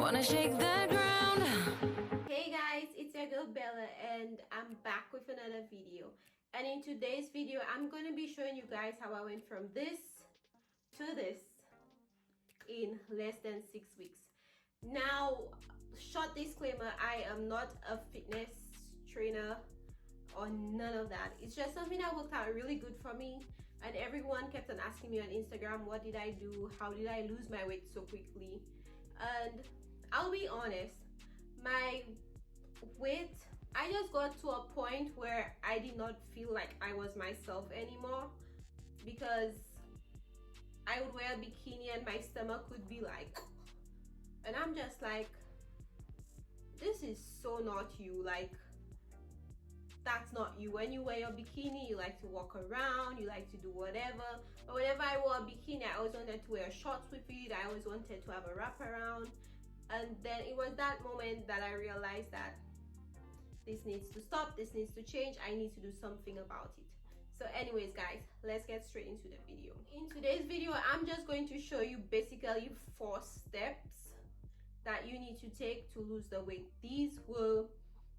Wanna shake the ground. Hey guys, it's your girl Bella and I'm back with another video. And in today's video, I'm going to be showing you guys how I went from this to this in less than 6 weeks. Now, short disclaimer, I am not a fitness trainer or none of that. It's just something that worked out really good for me. And everyone kept on asking me on Instagram, what did I do? How did I lose my weight so quickly? And I'll be honest, my weight, I just got to a point where I did not feel like I was myself anymore, because I would wear a bikini and my stomach would be like, and I'm just like, this is so not you. Like, that's not you. When you wear your bikini, you like to walk around, you like to do whatever. But whenever I wore a bikini, I always wanted to wear shorts with it. I always wanted to have a wraparound. And then it was that moment that I realized that this needs to stop, this needs to change, I need to do something about it. So anyways guys, let's get straight into the video. In today's video, I'm just going to show you basically 4 steps that you need to take to lose the weight. These were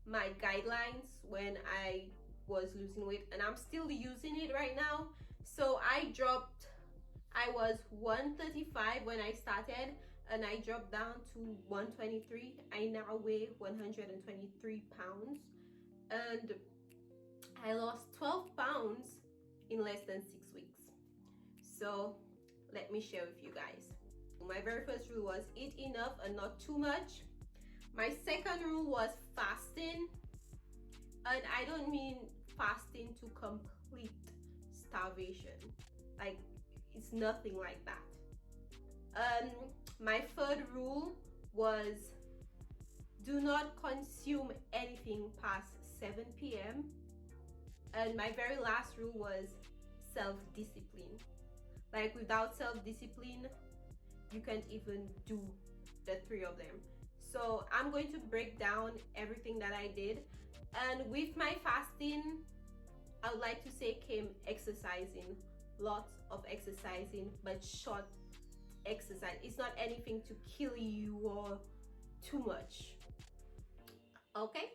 my guidelines when I was losing weight, and I'm still using it right now. So I was 135 when I started, and I dropped down to 123. I now weigh 123 pounds, and I lost 12 pounds in less than 6 weeks. So let me share with you guys. My very first rule was eat enough and not too much. My second rule was fasting, and I don't mean fasting to complete starvation. Like, it's nothing like that. My third rule was do not consume anything past 7 p.m. And my very last rule was self-discipline. Like, without self-discipline, you can't even do the 3 of them. So I'm going to break down everything that I did. And with my fasting, I would like to say came exercising. Lots of exercising, but short exercise. It's not anything to kill you or too much. Okay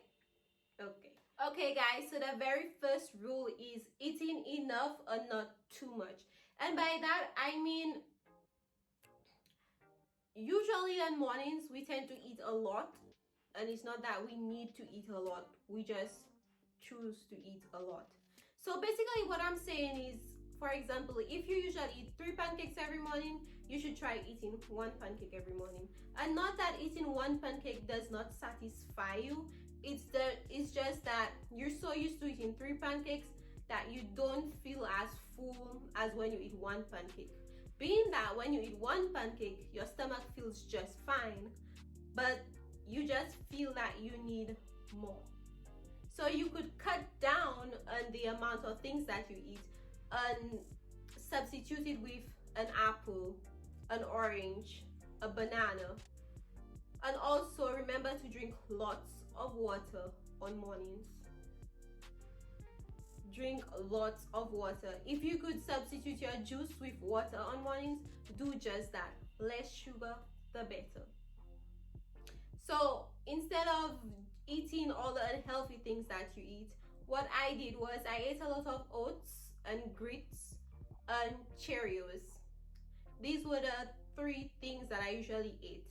guys, so the very first rule is eating enough and not too much. And by that I mean, usually on mornings we tend to eat a lot, and it's not that we need to eat a lot, we just choose to eat a lot. So basically what I'm saying is, for example, if you usually eat 3 pancakes every morning, you should try eating 1 pancake every morning. And not that eating 1 pancake does not satisfy you, it's just that you're so used to eating 3 pancakes that you don't feel as full as when you eat 1 pancake. Being that when you eat 1 pancake, your stomach feels just fine, but you just feel that you need more. So you could cut down on the amount of things that you eat and substitute it with an apple, an orange, a banana. And also remember to drink lots of water on mornings. Drink lots of water. If you could substitute your juice with water on mornings, do just that. Less sugar, the better. So instead of eating all the unhealthy things that you eat, what I did was I ate a lot of oats and grits and Cheerios. These were the 3 things that I usually ate,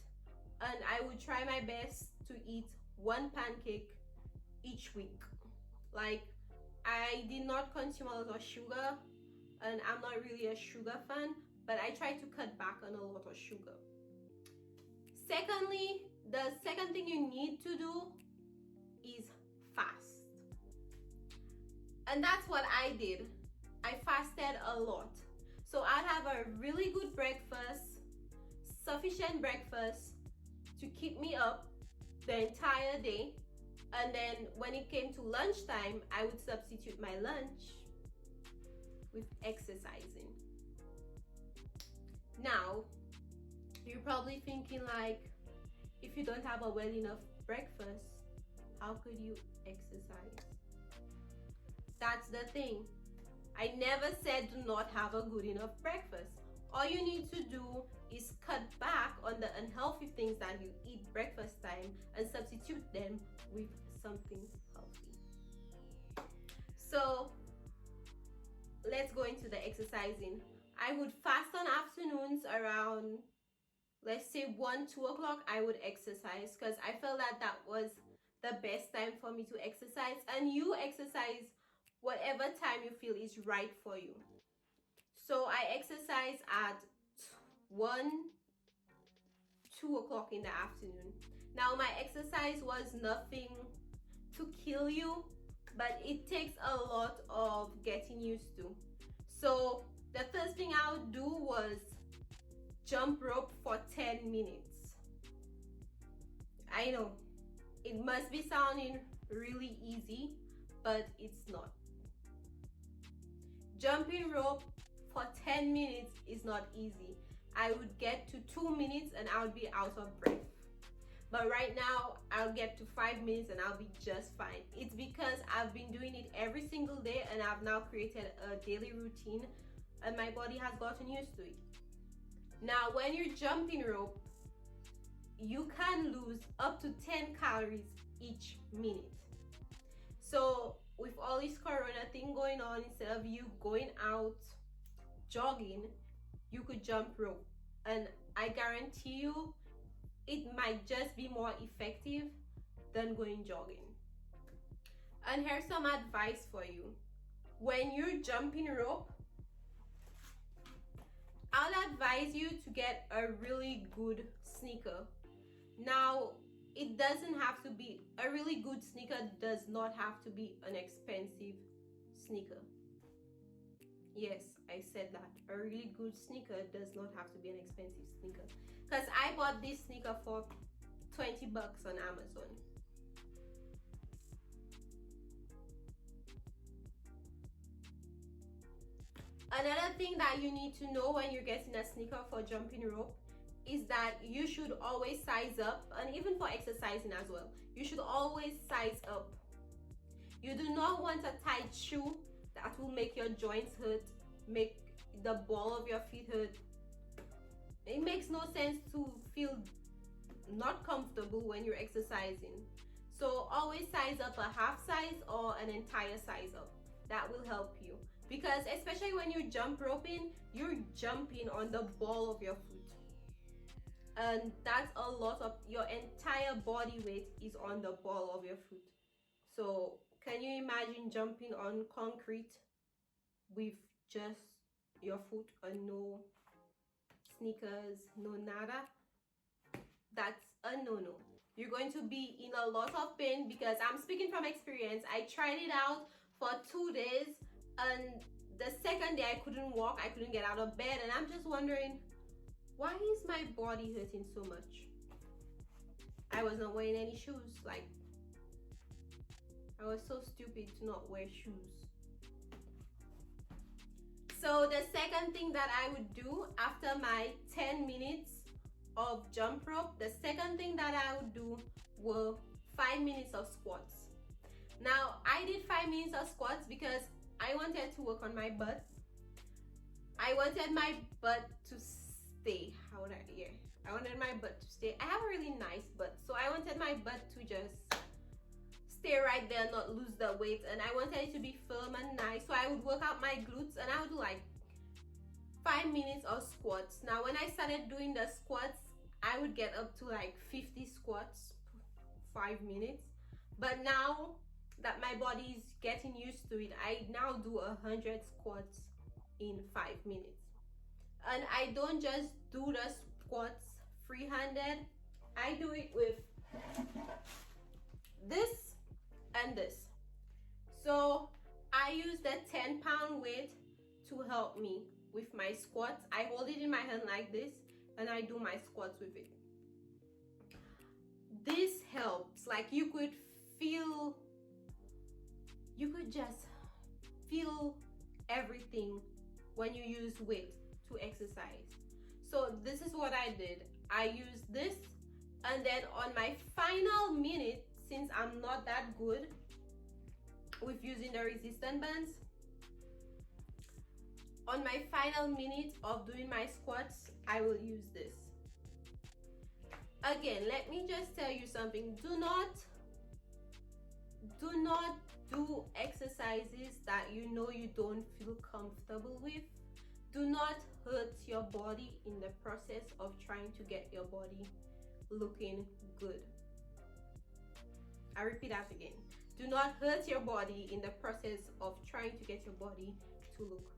and I would try my best to eat 1 pancake each week. Like, I did not consume a lot of sugar, and I'm not really a sugar fan, but I try to cut back on a lot of sugar. Secondly, the second thing you need to do is fast. And that's what I did. I fasted a lot. So I'd have a really good breakfast, sufficient breakfast to keep me up the entire day. And then when it came to lunchtime, I would substitute my lunch with exercising. Now, you're probably thinking, like, if you don't have a well enough breakfast, how could you exercise? That's the thing. I never said do not have a good enough breakfast. all you need to do is cut back on the unhealthy things that you eat breakfast time and substitute them with something healthy. So let's go into the exercising. I would fast on afternoons around, let's say 1-2 o'clock. I would exercise because I felt that that was the best time for me to exercise, and you exercise whatever time you feel is right for you. So I exercise at 1-2 o'clock in the afternoon. Now my exercise was nothing to kill you, but it takes a lot of getting used to. So the first thing I would do was jump rope for 10 minutes. I know it must be sounding really easy, but it's not. Jumping rope for 10 minutes is not easy. I would get to 2 minutes and I would be out of breath. But right now, I'll get to 5 minutes and I'll be just fine. It's because I've been doing it every single day and I've now created a daily routine and my body has gotten used to it. Now, when you're jumping rope, you can lose up to 10 calories each minute. So with all this corona thing going on, instead of you going out jogging, you could jump rope. And I guarantee you, it might just be more effective than going jogging. And here's some advice for you. When you're jumping rope, I'll advise you to get a really good sneaker. Now, it doesn't have to be, a really good sneaker does not have to be an expensive sneaker. Yes, I said that. A really good sneaker does not have to be an expensive sneaker. Because I bought this sneaker for $20 on Amazon. Another thing that you need to know when you're getting a sneaker for jumping rope is that you should always size up, and even for exercising as well, you should always size up. You do not want a tight shoe that will make your joints hurt, make the ball of your feet hurt. It makes no sense to feel not comfortable when you're exercising. So always size up a half size or an entire size up. That will help you, because especially when you jump roping, you're jumping on the ball of your foot, and that's a lot of your entire body weight is on the ball of your foot. So can you imagine jumping on concrete with just your foot and no sneakers, no nada? That's a no-no. You're going to be in a lot of pain, because I'm speaking from experience. I tried it out for 2 days, and the second day I couldn't walk, I couldn't get out of bed, and I'm just wondering, why is my body hurting so much? I was not wearing any shoes. Like, I was so stupid to not wear shoes. So the second thing that I would do after my 10 minutes of jump rope, the second thing that I would do were 5 minutes of squats. Now, I did 5 minutes of squats because I wanted to work on my butt. I wanted my butt to stay. I wanted my butt to stay. I have a really nice butt, so I wanted my butt to just stay right there, not lose the weight, and I wanted it to be firm and nice. So I would work out my glutes, and I would do like 5 minutes of squats. Now, when I started doing the squats, I would get up to like 50 squats 5 minutes. But now that my body is getting used to it, I now do 100 squats in 5 minutes. And I don't just do the squats free-handed. I do it with this and this. So I use the 10-pound weight to help me with my squats. I hold it in my hand like this, and I do my squats with it. This helps. Like, you could just feel everything when you use weight to exercise. So this is what I did. I used this, and then on my final minute, since I'm not that good with using the resistance bands, On my final minute of doing my squats, I will use this. Again, let me just tell you something. Do not do exercises that you know you don't feel comfortable with. Do not hurt your body in the process of trying to get your body looking good. I repeat that again. Do not hurt your body in the process of trying to get your body to look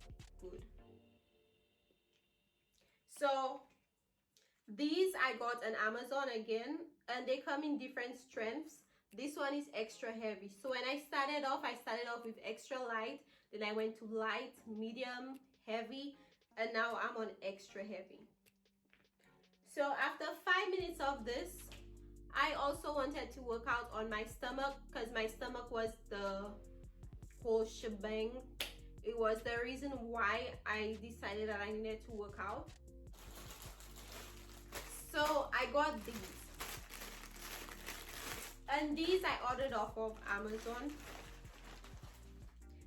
good. So these I got on Amazon again, and they come in different strengths. This one is extra heavy. So when I started off with extra light, then I went to light, medium, heavy, and now I'm on extra heavy. So after 5 minutes of this, I also wanted to work out on my stomach, because my stomach was the whole shebang. It was the reason why I decided that I needed to work out. So I got these. And these I ordered off of Amazon.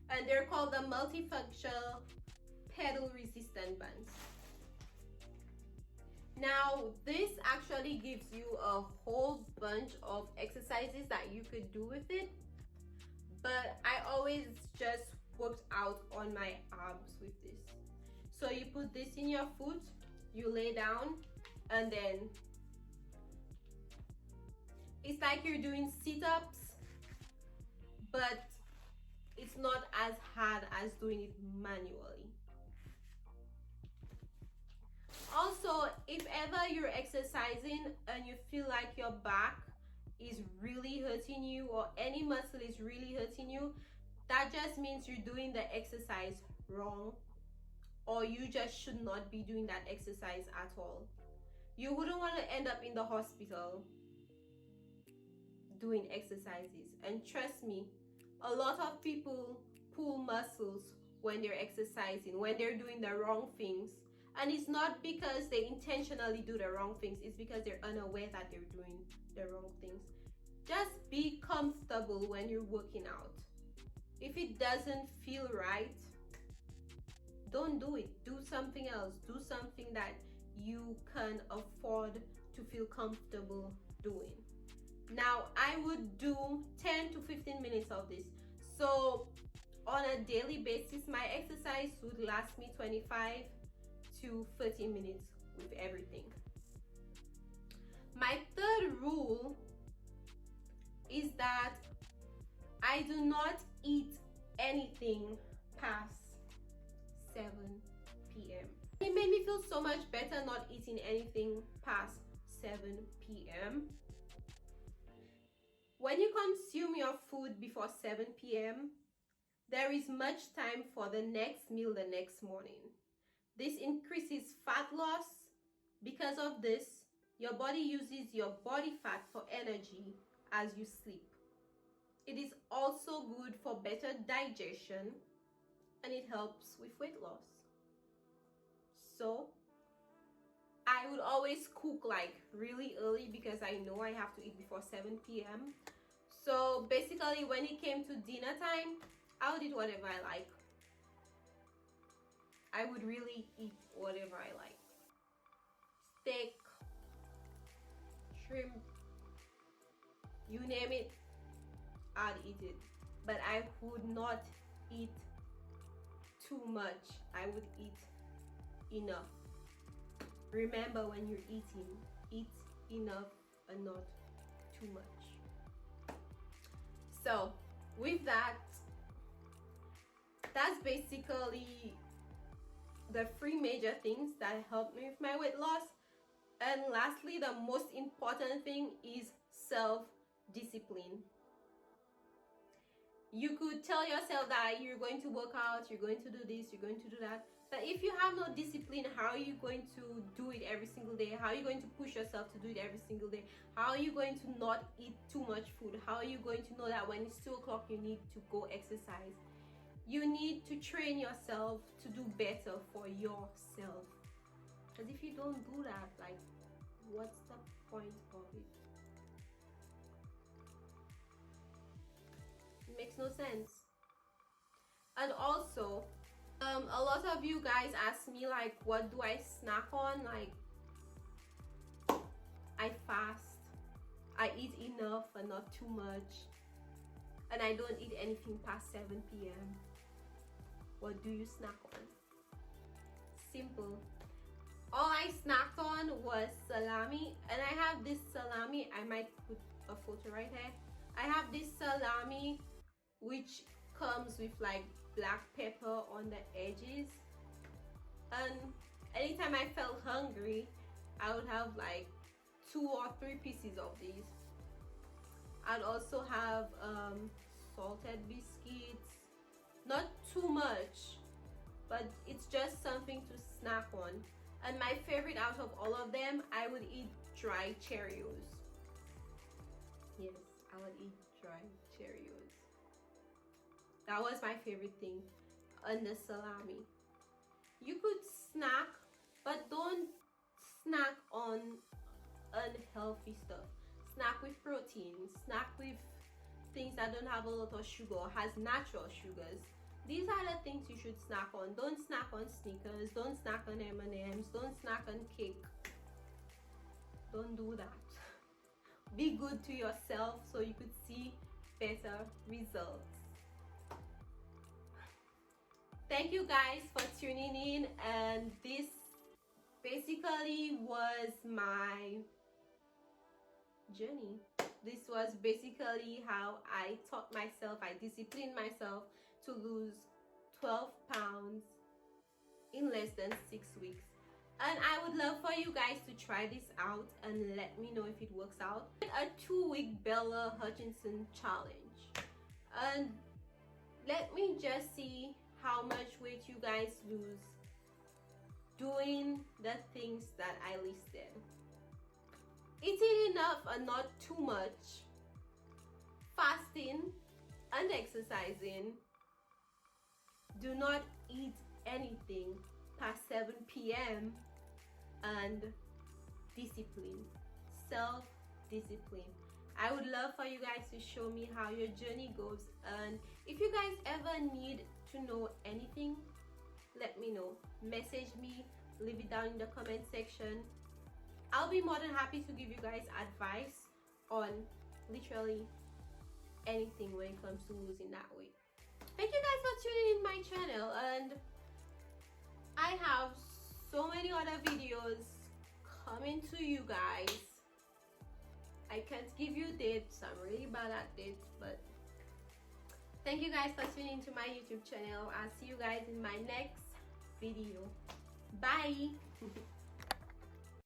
And they're called the multifunctional pedal resistant bands. Now, this actually gives you a whole bunch of exercises that you could do with it. But I always just worked out on my abs with this. So you put this in your foot, you lay down, and then it's like you're doing sit-ups, but it's not as hard as doing it manually. Also, if ever you're exercising and you feel like your back is really hurting you, or any muscle is really hurting you, that just means you're doing the exercise wrong, or you just should not be doing that exercise at all. You wouldn't want to end up in the hospital doing exercises. And trust me, a lot of people pull muscles when they're exercising, when they're doing the wrong things. And it's not because they intentionally do the wrong things, it's because they're unaware that they're doing the wrong things. Just be comfortable when you're working out. If it doesn't feel right, don't do it. Do something else. Do something that you can afford to feel comfortable doing. Now, I would do 10 to 15 minutes of this. So on a daily basis, my exercise would last me 25 to 30 minutes with everything. My third rule is that I do not eat anything past 7 p.m. It made me feel so much better not eating anything past 7 p.m. When you consume your food before 7 p.m., there is much time for the next meal the next morning. This increases fat loss. Because of this, your body uses your body fat for energy as you sleep. It is also good for better digestion, and it helps with weight loss. So I would always cook like really early because I know I have to eat before 7 p.m. So basically, when it came to dinner time, I would eat whatever I like. I would really eat whatever I like. Steak, shrimp, you name it, I'd eat it. But I would not eat too much. I would eat enough. Remember, when you're eating, eat enough and not too much. So with that, that's basically the 3 major things that helped me with my weight loss. And lastly, the most important thing is self-discipline. You could tell yourself that you're going to work out, you're going to do this, you're going to do that. But if you have no discipline, how are you going to do it every single day? How are you going to push yourself to do it every single day? How are you going to not eat too much food? How are you going to know that when it's 2 o'clock you need to go exercise? You need to train yourself to do better for yourself. Because if you don't do that, like, what's the point of it? It makes no sense. And also, A lot of you guys ask me like, what do I snack on? Like, I fast, I eat enough and not too much, and I don't eat anything past 7 p.m. What do you snack on? Simple. All I snacked on was salami, and I have this salami. I might put a photo right here. I have this salami which comes with like black pepper on the edges, and anytime I felt hungry, I would have like 2 or 3 pieces of these. I'd also have salted biscuits, not too much, but it's just something to snack on. And my favorite out of all of them, I would eat dry Cheerios. Yes, I would eat dry Cheerios. That was my favorite thing on the salami. You could snack, but don't snack on unhealthy stuff. Snack with protein, snack with things that don't have a lot of sugar or has natural sugars. These are the things you should snack on. Don't snack on Snickers, don't snack on M&Ms, don't snack on cake. Don't do that. Be good to yourself so you could see better results. Thank you guys for tuning in, and this basically was my journey. This was basically how I taught myself, I disciplined myself to lose 12 pounds in less than 6 weeks. And I would love for you guys to try this out and let me know if it works out. A 2-week Bella Hutchinson challenge, and let me just see how much weight you guys lose doing the things that I listed. Eating enough and not too much, fasting and exercising. Do not eat anything past 7 p.m. and discipline, self-discipline. I would love for you guys to show me how your journey goes, and if you guys ever need to know anything, let me know. Message me, leave it down in the comment section. I'll be more than happy to give you guys advice on literally anything when it comes to losing that weight. Thank you guys for tuning in my channel, and I have so many other videos coming to you guys. I can't give you dates, I'm really bad at dates, but thank you guys for tuning into my YouTube channel. I'll see you guys in my next video. Bye.